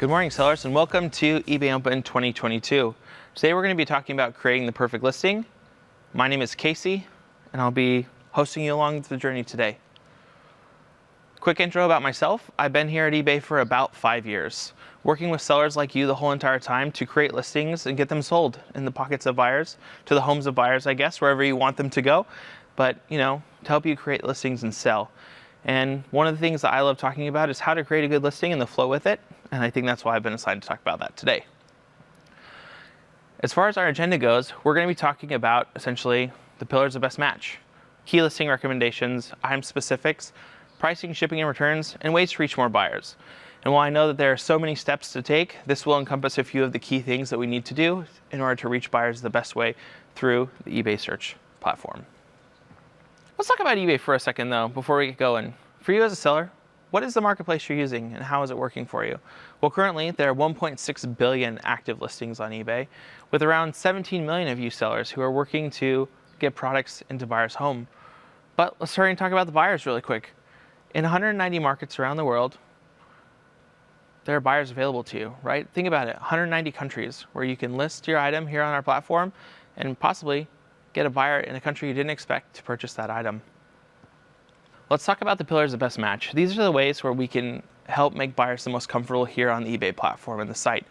Good morning, sellers, and welcome to eBay Open 2022. Today we're going to be talking about creating the perfect listing. My name is Casey, and I'll be hosting you along the journey today. Quick intro about myself. I've been here at eBay for about 5 years, working with sellers like you the whole entire time to create listings and get them sold in the pockets of buyers, to the homes of buyers, I guess, wherever you want them to go. But, to help you create listings and sell. And one of the things that I love talking about is how to create a good listing and the flow with it. And I think that's why I've been assigned to talk about that today. As far as our agenda goes, we're going to be talking about essentially the pillars of best match, key listing recommendations, item specifics, pricing, shipping and returns, and ways to reach more buyers. And while I know that there are so many steps to take, this will encompass a few of the key things that we need to do in order to reach buyers the best way through the eBay search platform. Let's talk about eBay for a second though, before we get going. For you as a seller, what is the marketplace you're using and how is it working for you? Well, currently there are 1.6 billion active listings on eBay, with around 17 million of you sellers who are working to get products into buyers' home. But let's start and talk about the buyers really quick. In 190 markets around the world, there are buyers available to you, right? Think about it, 190 countries where you can list your item here on our platform and possibly get a buyer in a country you didn't expect to purchase that item. Let's talk about the pillars of best match. These are the ways where we can help make buyers the most comfortable here on the eBay platform and the site.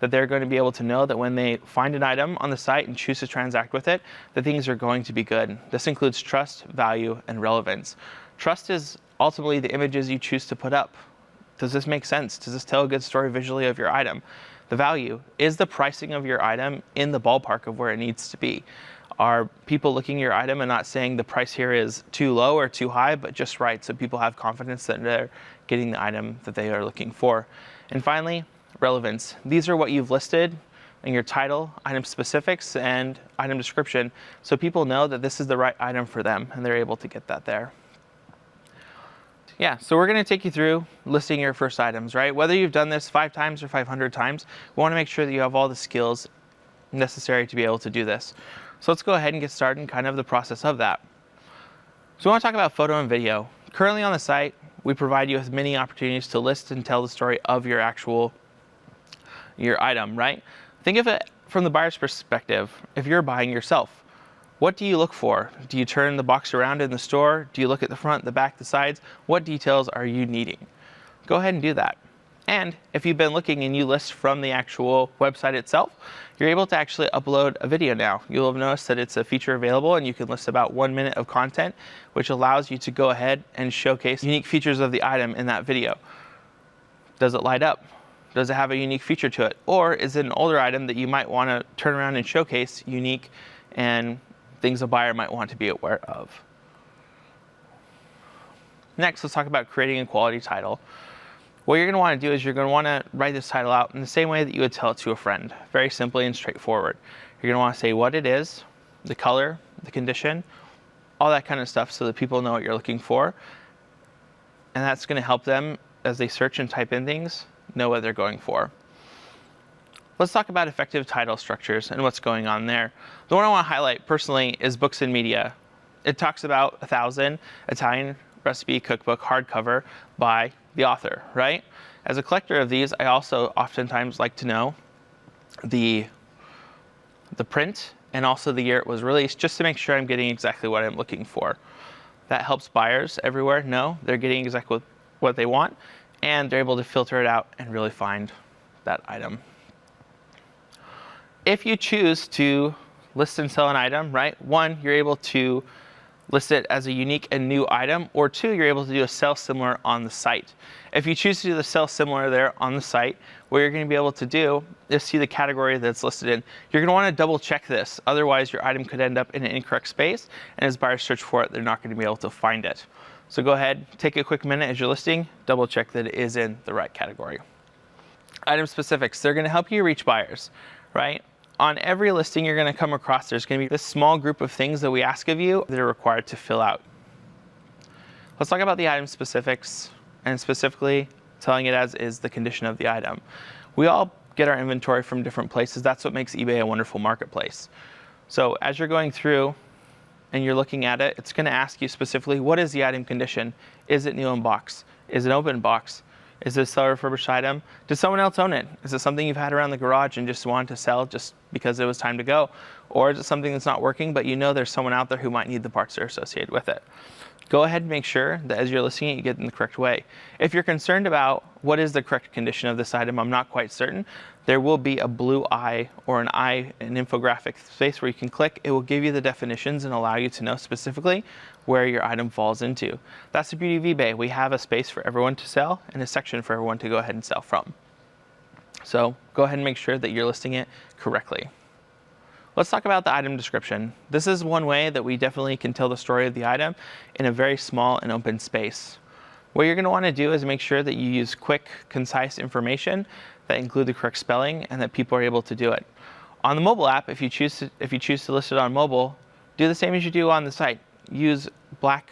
That they're going to be able to know that when they find an item on the site and choose to transact with it, that things are going to be good. This includes trust, value, and relevance. Trust is ultimately the images you choose to put up. Does this make sense? Does this tell a good story visually of your item? The value is the pricing of your item in the ballpark of where it needs to be. Are people looking at your item and not saying the price here is too low or too high, but just right, so people have confidence that they're getting the item that they are looking for? And finally, relevance. These are what you've listed in your title, item specifics, and item description, so people know that this is the right item for them and they're able to get that there. Yeah, so we're going to take you through listing your first items, right? Whether you've done this 5 times or 500 times, we want to make sure that you have all the skills necessary to be able to do this. So let's go ahead and get started in kind of the process of that. So we want to talk about photo and video. Currently on the site, we provide you with many opportunities to list and tell the story of your item, right? Think of it from the buyer's perspective. If you're buying yourself, what do you look for? Do you turn the box around in the store? Do you look at the front, the back, the sides? What details are you needing? Go ahead and do that. And if you've been looking and you list from the actual website itself, you're able to actually upload a video now. You'll have noticed that it's a feature available and you can list about 1 minute of content, which allows you to go ahead and showcase unique features of the item in that video. Does it light up? Does it have a unique feature to it? Or is it an older item that you might want to turn around and showcase unique and things a buyer might want to be aware of? Next, let's talk about creating a quality title. What you're going to want to do is you're going to want to write this title out in the same way that you would tell it to a friend, very simply and straightforward. You're going to want to say what it is, the color, the condition, all that kind of stuff so that people know what you're looking for. And that's going to help them, as they search and type in things, know what they're going for. Let's talk about effective title structures and what's going on there. The one I want to highlight personally is Books and Media. It talks about 1,000 Italian recipe cookbook hardcover by the author, right? As a collector of these, I also oftentimes like to know the print and also the year it was released, just to make sure I'm getting exactly what I'm looking for. That helps buyers everywhere know they're getting exactly what they want, and they're able to filter it out and really find that item. If you choose to list and sell an item, right? 1, you're able to list it as a unique and new item, or 2, you're able to do a sell similar on the site. If you choose to do the sell similar there on the site, what you're going to be able to do is see the category that's listed in. You're going to want to double check this, otherwise your item could end up in an incorrect space, and as buyers search for it, they're not going to be able to find it. So go ahead, take a quick minute as you're listing, double check that it is in the right category. Item specifics, they're going to help you reach buyers, right? On every listing you're going to come across, there's going to be this small group of things that we ask of you that are required to fill out. Let's talk about the item specifics, and specifically telling it as is the condition of the item. We all get our inventory from different places. That's what makes eBay a wonderful marketplace. So as you're going through and you're looking at it, it's going to ask you specifically, what is the item condition? Is it new in box? Is it open box? Is this a refurbished item? Does someone else own it? Is it something you've had around the garage and just wanted to sell just because it was time to go? Or is it something that's not working, but you know there's someone out there who might need the parts that are associated with it? Go ahead and make sure that as you're listing it, you get it in the correct way. If you're concerned about what is the correct condition of this item, I'm not quite certain, there will be a blue eye or an infographic space where you can click. It will give you the definitions and allow you to know specifically where your item falls into. That's the beauty of eBay. We have a space for everyone to sell and a section for everyone to go ahead and sell from. So go ahead and make sure that you're listing it correctly. Let's talk about the item description. This is one way that we definitely can tell the story of the item in a very small and open space. What you're going to want to do is make sure that you use quick, concise information that include the correct spelling and that people are able to do it. On the mobile app, if you choose to list it on mobile, do the same as you do on the site. Use black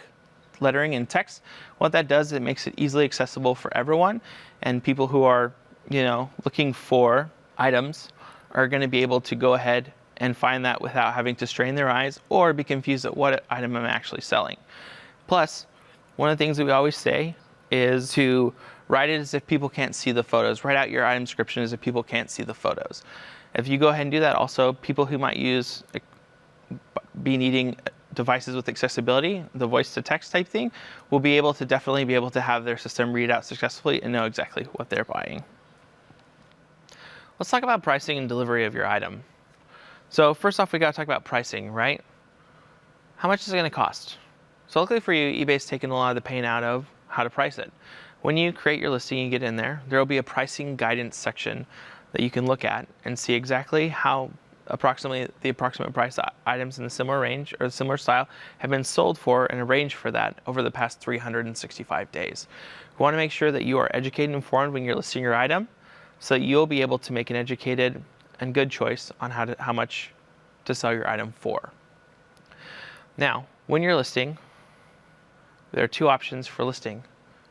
lettering and text. What that does is it makes it easily accessible for everyone, and people who are, looking for items are going to be able to go ahead and find that without having to strain their eyes or be confused at what item I'm actually selling. Plus, one of the things that we always say is to write it as if people can't see the photos. Write out your item description as if people can't see the photos. If you go ahead and do that, also people who might be needing devices with accessibility, the voice to text type thing, will definitely be able to have their system read out successfully and know exactly what they're buying. Let's talk about pricing and delivery of your item. So first off, we got to talk about pricing, right? How much is it going to cost? So luckily for you, eBay's taken a lot of the pain out of how to price it. When you create your listing and get in there will be a pricing guidance section that you can look at and see exactly how the approximate price items in the similar range or the similar style have been sold for and arranged for that over the past 365 days. You want to make sure that you are educated and informed when you're listing your item so that you'll be able to make an educated and good choice on how much to sell your item for. Now, when you're listing, there are two options for listing.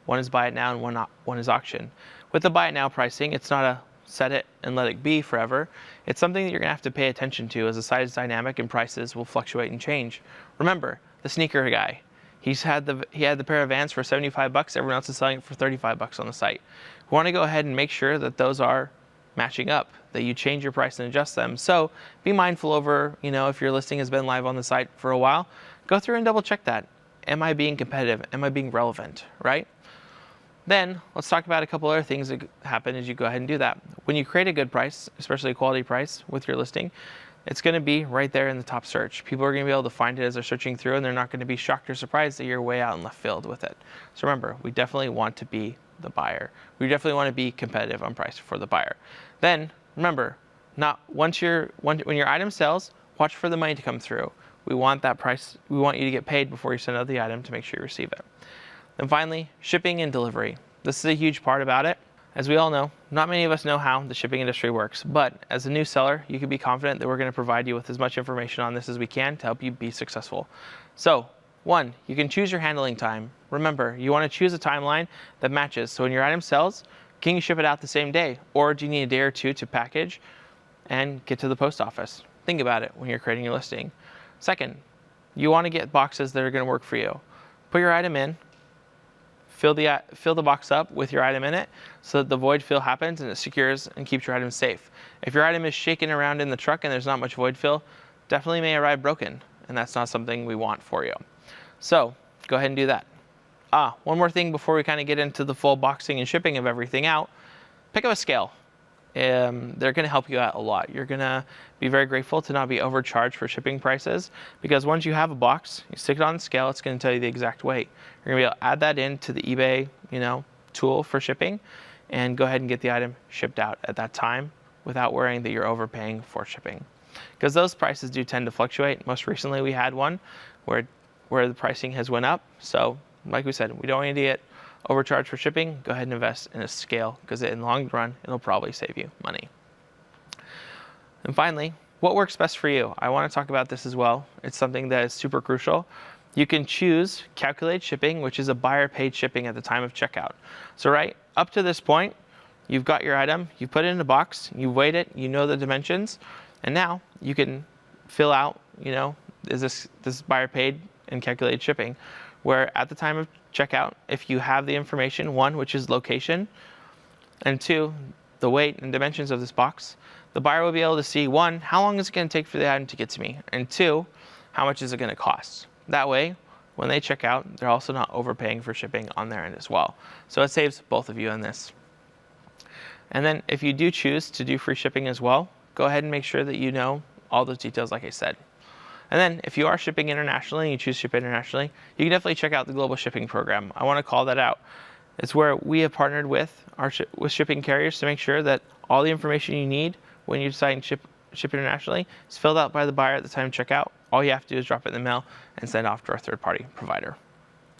One is buy it now and one is auction. With the buy it now pricing, it's not a set it and let it be forever. It's something that you're going to have to pay attention to as the site is dynamic and prices will fluctuate and change. Remember, the sneaker guy. He had the pair of Vans for 75 bucks. Everyone else is selling it for 35 bucks on the site. We want to go ahead and make sure that those are matching up, that you change your price and adjust them. So be mindful over, if your listing has been live on the site for a while, go through and double check that. Am I being competitive? Am I being relevant, right? Then let's talk about a couple other things that happen as you go ahead and do that. When you create a good price, especially a quality price with your listing, it's going to be right there in the top search. People are going to be able to find it as they're searching through, and they're not going to be shocked or surprised that you're way out in left field with it. So remember, we definitely want to be the buyer. We definitely want to be competitive on price for the buyer. Then remember, when your item sells, watch for the money to come through. We want that price. We want you to get paid before you send out the item to make sure you receive it. And finally, shipping and delivery. This is a huge part about it. As we all know, not many of us know how the shipping industry works, but as a new seller, you can be confident that we're going to provide you with as much information on this as we can to help you be successful. So, 1, you can choose your handling time. Remember, you want to choose a timeline that matches. So when your item sells, can you ship it out the same day? Or do you need a day or two to package and get to the post office? Think about it when you're creating your listing. 2nd, you want to get boxes that are going to work for you. Put your item in, fill the box up with your item in it so that the void fill happens and it secures and keeps your item safe. If your item is shaking around in the truck and there's not much void fill, definitely may arrive broken, and that's not something we want for you. So go ahead and do that. One more thing before we kind of get into the full boxing and shipping of everything out, pick up a scale. They're going to help you out a lot. You're going to be very grateful to not be overcharged for shipping prices, because once you have a box, you stick it on the scale, it's going to tell you the exact weight. You're going to be able to add that into the eBay, tool for shipping, and go ahead and get the item shipped out at that time without worrying that you're overpaying for shipping. Because those prices do tend to fluctuate. Most recently, we had one where the pricing has went up. So, like we said, we don't need to get overcharged for shipping. Go ahead and invest in a scale, because in the long run, it'll probably save you money. And finally, what works best for you? I want to talk about this as well. It's something that is super crucial. You can choose calculate shipping, which is a buyer paid shipping at the time of checkout. So right up to this point, you've got your item, you put it in a box, you weighed it, you know the dimensions, and now you can fill out, is this buyer paid and calculated shipping. where at the time of checkout, if you have the information, one, which is location, and two, the weight and dimensions of this box, the buyer will be able to see, one, how long is it going to take for the item to get to me, and two, how much is it going to cost. That way, when they check out, they're also not overpaying for shipping on their end as well. So it saves both of you on this. And then if you do choose to do free shipping as well, go ahead and make sure that you know all those details like I said. And then if you are shipping internationally and you choose to ship internationally, you can definitely check out the global shipping program. I want to call that out. It's where we have partnered with shipping carriers to make sure that all the information you need when you decide to ship internationally is filled out by the buyer at the time of checkout. All you have to do is drop it in the mail and send it off to our third-party provider.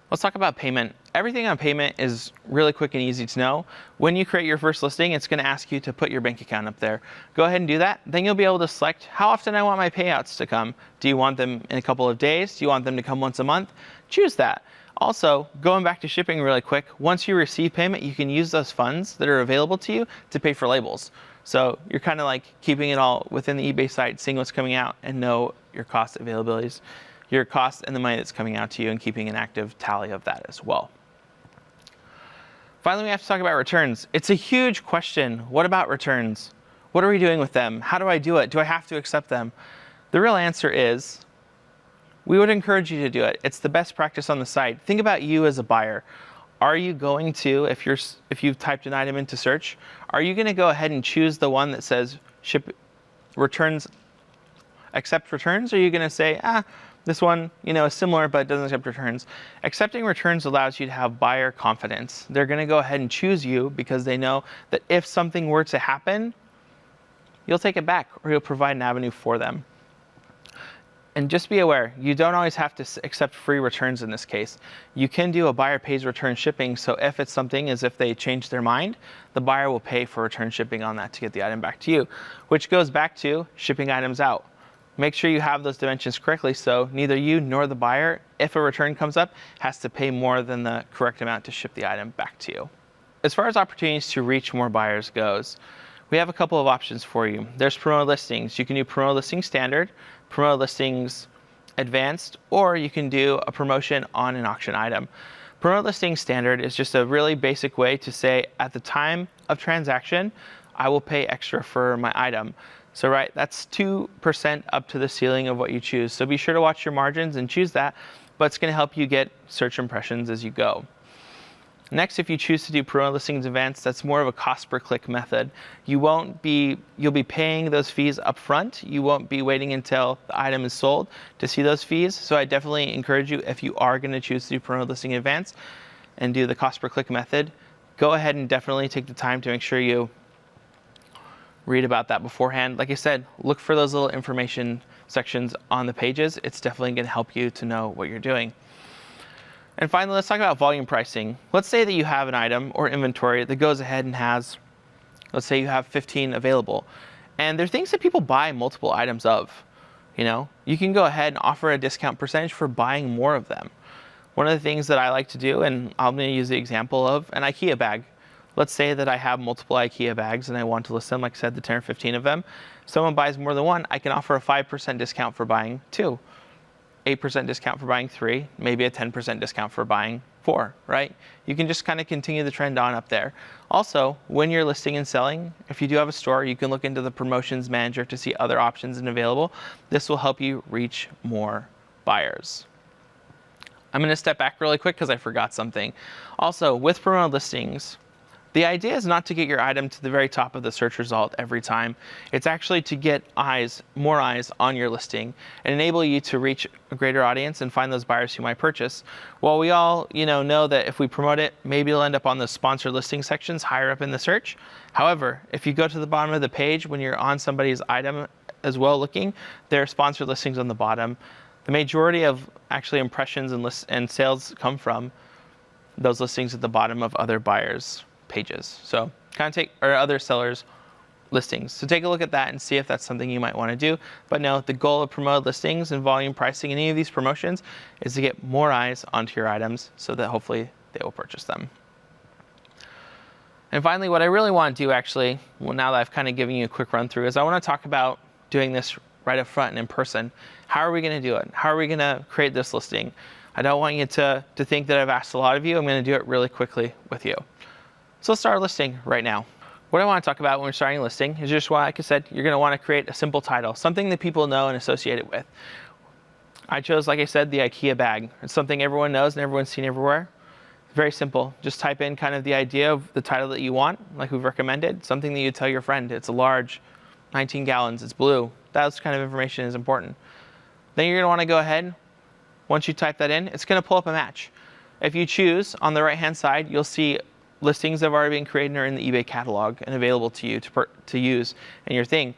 Let's talk about payment. Everything on payment is really quick and easy to know. When you create your first listing, it's going to ask you to put your bank account up there. Go ahead and do that. Then you'll be able to select how often I want my payouts to come. Do you want them in a couple of days? Do you want them to come once a month? Choose that. Also, going back to shipping really quick, once you receive payment, you can use those funds that are available to you to pay for labels. So you're kind of like keeping it all within the eBay site, seeing what's coming out, and know your cost availabilities, your cost and the money that's coming out to you, and keeping an active tally of that as well. Finally, we have to talk about returns. It's a huge question. What about returns? What are we doing with them? How do I do it? Do I have to accept them? The real answer is, we would encourage you to do it. It's the best practice on the site. Think about you as a buyer. Are you going to, if you've typed an item into search, are you going to go ahead and choose the one that says ship returns, accept returns? Or are you going to say, this one, is similar but doesn't accept returns? Accepting returns allows you to have buyer confidence. They're going to go ahead and choose you because they know that if something were to happen, you'll take it back or you'll provide an avenue for them. And just be aware, you don't always have to accept free returns in this case. You can do a buyer pays return shipping, so if it's something as if they change their mind, the buyer will pay for return shipping on that to get the item back to you, which goes back to shipping items out. Make sure you have those dimensions correctly so neither you nor the buyer, if a return comes up, has to pay more than the correct amount to ship the item back to you. As far as opportunities to reach more buyers goes, we have a couple of options for you. There's promoted listings. You can do promoted listings standard, promoted listings advanced, or you can do a promotion on an auction item. Promoted listings standard is just a really basic way to say at the time of transaction, I will pay extra for my item. So that's 2% up to the ceiling of what you choose. So be sure to watch your margins and choose that, but it's going to help you get search impressions as you go. Next, if you choose to do promoted listings advanced, that's more of a cost per click method. You'll be paying those fees up front. You won't be waiting until the item is sold to see those fees. So I definitely encourage you, if you are going to choose to do promoted listing advanced and do the cost per click method, go ahead and definitely take the time to make sure you read about that beforehand. Like I said, look for those little information sections on the pages. It's definitely going to help you to know what you're doing. And finally, let's talk about volume pricing. Let's say that you have an item or inventory that goes ahead and has, let's say you have 15 available. And there are things that people buy multiple items of. You can go ahead and offer a discount percentage for buying more of them. One of the things that I like to do, and I'm going to use the example of an IKEA bag. Let's say that I have multiple IKEA bags and I want to list them, like I said, the 10 or 15 of them. Someone buys more than one, I can offer a 5% discount for buying 2. 8% discount for buying 3, maybe a 10% discount for buying 4, right? You can just kind of continue the trend on up there. Also, when you're listing and selling, if you do have a store, you can look into the promotions manager to see other options and available. This will help you reach more buyers. I'm going to step back really quick because I forgot something. Also, with promoted listings, the idea is not to get your item to the very top of the search result every time. It's actually to get more eyes on your listing and enable you to reach a greater audience and find those buyers who might purchase. While we all know that if we promote it, maybe it'll end up on the sponsored listing sections higher up in the search. However, if you go to the bottom of the page when you're on somebody's item as well looking, there are sponsored listings on the bottom. The majority of actually impressions and sales come from those listings at the bottom of other buyers' pages. So or other sellers' listings. So take a look at that and see if that's something you might want to do. But no, the goal of promoted listings and volume pricing in any of these promotions is to get more eyes onto your items so that hopefully they will purchase them. And finally, what I really want to do actually, now that I've kind of given you a quick run through, is I want to talk about doing this right up front and in person. How are we going to do it? How are we going to create this listing? I don't want you to think that I've asked a lot of you. I'm going to do it really quickly with you. So let's start our listing right now. What I want to talk about when we're starting a listing is just why, like I said, you're going to want to create a simple title, something that people know and associate it with. I chose, like I said, the IKEA bag. It's something everyone knows and everyone's seen everywhere. Very simple. Just type in kind of the idea of the title that you want, like we've recommended, something that you tell your friend. It's a large, 19 gallons, it's blue. That kind of information is important. Then you're going to want to go ahead. Once you type that in, it's going to pull up a match. If you choose, on the right-hand side, you'll see listings that have already been created and are in the eBay catalog and available to you to use in your thing.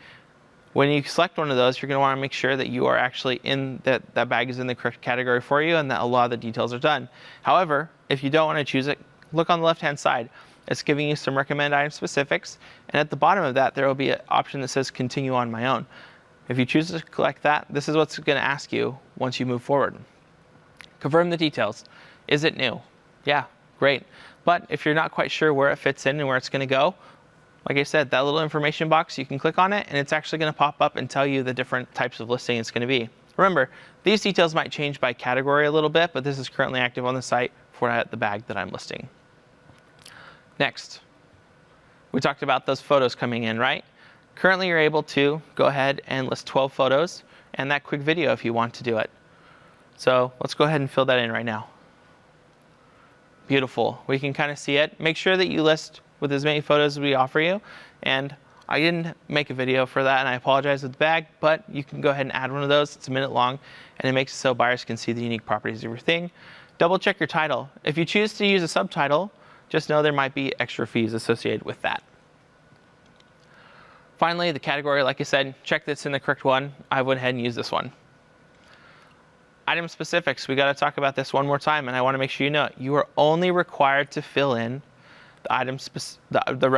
When you select one of those, you're going to want to make sure that you are actually in that bag is in the correct category for you and that a lot of the details are done. However, if you don't want to choose it, look on the left-hand side. It's giving you some recommended item specifics, and at the bottom of that, there will be an option that says continue on my own. If you choose to select that, this is what's going to ask you once you move forward. Confirm the details. Is it new? Yeah, great. But if you're not quite sure where it fits in and where it's going to go, like I said, that little information box, you can click on it and it's actually going to pop up and tell you the different types of listing it's going to be. Remember, these details might change by category a little bit, but this is currently active on the site for the bag that I'm listing. Next, we talked about those photos coming in, right? Currently, you're able to go ahead and list 12 photos and that quick video if you want to do it. So let's go ahead and fill that in right now. Beautiful. We can kind of see it. Make sure that you list with as many photos as we offer you. And I didn't make a video for that, and I apologize with the bag, but you can go ahead and add one of those. It's a minute long, and it makes it so buyers can see the unique properties of your thing. Double check your title. If you choose to use a subtitle, just know there might be extra fees associated with that. Finally, the category, like I said, check that's in the correct one. I went ahead and used this one. Item specifics, we got to talk about this one more time, and I want to make sure you know it. You are only required to fill in the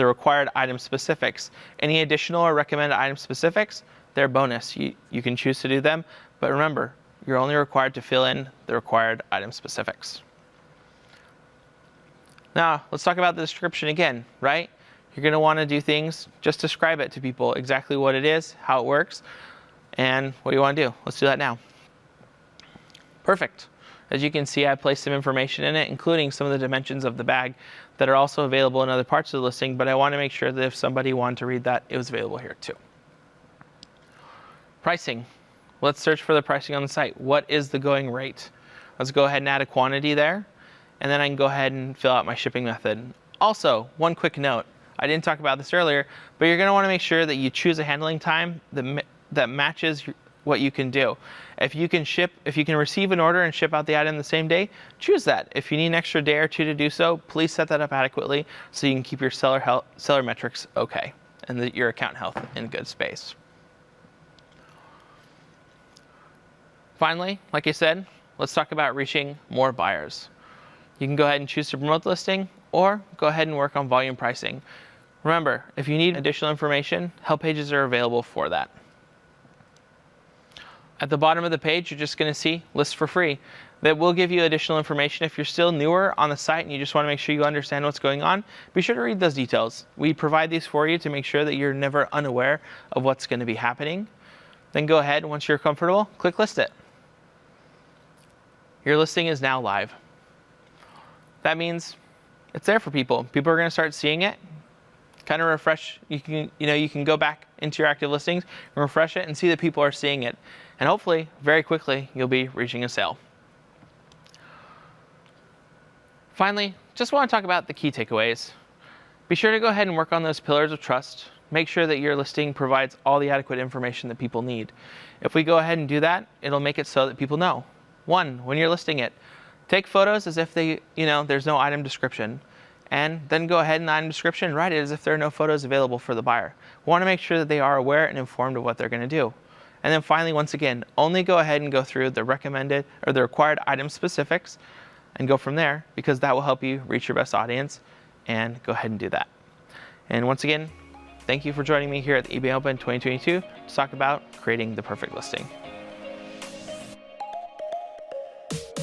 required item specifics. Any additional or recommended item specifics, they're bonus. You can choose to do them, but remember, you're only required to fill in the required item specifics. Now, let's talk about the description again, right? You're going to want to do things, just describe it to people, exactly what it is, how it works, and what you want to do. Let's do that now. Perfect. As you can see, I placed some information in it, including some of the dimensions of the bag that are also available in other parts of the listing, but I want to make sure that if somebody wanted to read that, it was available here too. Pricing. Let's search for the pricing on the site. What is the going rate? Let's go ahead and add a quantity there, and then I can go ahead and fill out my shipping method. Also, one quick note. I didn't talk about this earlier, but you're going to want to make sure that you choose a handling time that matches what you can do. If you can receive an order and ship out the item the same day, choose that. If you need an extra day or two to do so, please set that up adequately so you can keep your seller metrics okay and your account health in good space. Finally, like I said, let's talk about reaching more buyers. You can go ahead and choose to promote the listing or go ahead and work on volume pricing. Remember, if you need additional information, help pages are available for that. At the bottom of the page, you're just going to see list for free. That will give you additional information. If you're still newer on the site and you just want to make sure you understand what's going on, be sure to read those details. We provide these for you to make sure that you're never unaware of what's going to be happening. Then go ahead, once you're comfortable, click list it. Your listing is now live. That means it's there for people. People are going to start seeing it. Kind of refresh. You can go back into your active listings and refresh it and see that people are seeing it. And hopefully, very quickly, you'll be reaching a sale. Finally, just want to talk about the key takeaways. Be sure to go ahead and work on those pillars of trust. Make sure that your listing provides all the adequate information that people need. If we go ahead and do that, it'll make it so that people know. One, when you're listing it, take photos as if there's no item description. And then go ahead in the item description, write it as if there are no photos available for the buyer. We want to make sure that they are aware and informed of what they're going to do. And then finally, once again, only go ahead and go through the recommended or the required item specifics and go from there, because that will help you reach your best audience, and go ahead and do that. And once again, thank you for joining me here at the eBay Open 2022 to talk about creating the perfect listing.